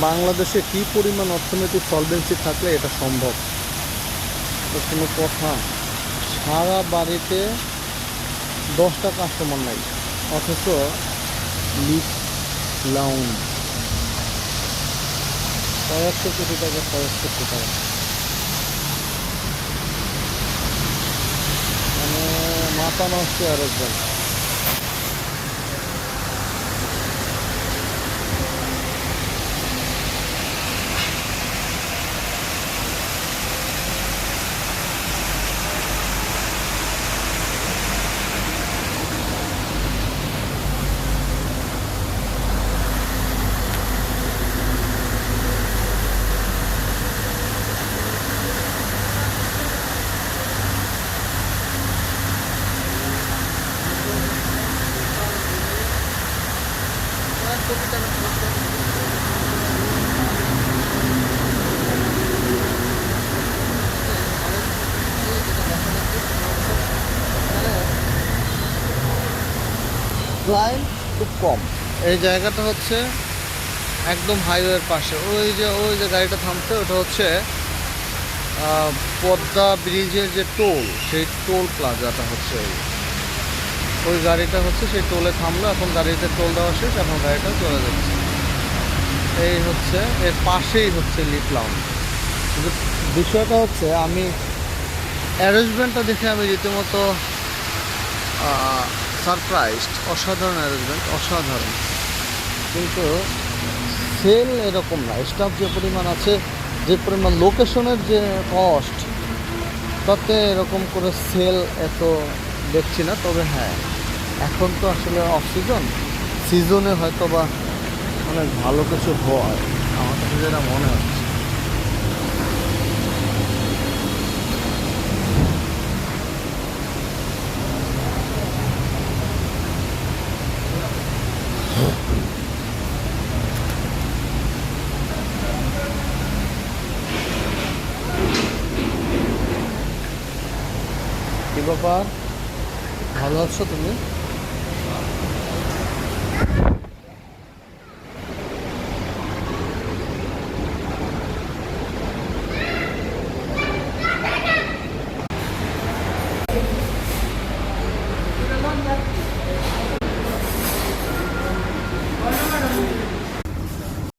বাংলাদেশে কি পরিমাণ অর্থনৈতিক সলভেন্সি থাকলে এটা সম্ভব? তো কোনো কথা, সারা বাড়িতে 10টা কাস্টমার নাই, অথচ লিফট লাউঞ্জ কয়েকশো কোটি টাকা খরচ করতে পারে। মানে মাথা নষ্ট আরেকজন। ক্লায়েন্ট খুব কম। এই জায়গাটা হচ্ছে একদম হাইওয়ের পাশে। ওই যে গাড়িটা থামছে, ওটা হচ্ছে পদ্মা ব্রিজের যে টোল, সেই টোল প্লাজাটা হচ্ছে ওই গাড়িটা হচ্ছে সেই টোলে থামলো। এখন গাড়িতে টোল দেওয়া শেষ, এখন গাড়িটা চলে যাচ্ছে। এই হচ্ছে এর পাশেই হচ্ছে লিফট লাউঞ্জ। কিন্তু বিষয়টা হচ্ছে, আমি অ্যারেঞ্জমেন্টটা দেখে আমি রীতিমতো সারপ্রাইজড। অসাধারণ অ্যারেঞ্জমেন্ট, অসাধারণ। কিন্তু সেল এরকম না। স্টাফ যে পরিমাণ আছে, যে পরিমাণ লোকেশনের যে কস্ট, তাতে এরকম করে সেল এত দেখছি না। তবে হ্যাঁ, এখন তো আসলে অফ সিজন, সিজনে হয়তো বা অনেক ভালো কিছু হয়, আমার কাছে যেটা মনে হচ্ছে। কি ব্যাপার, ভালো আছো তুমি?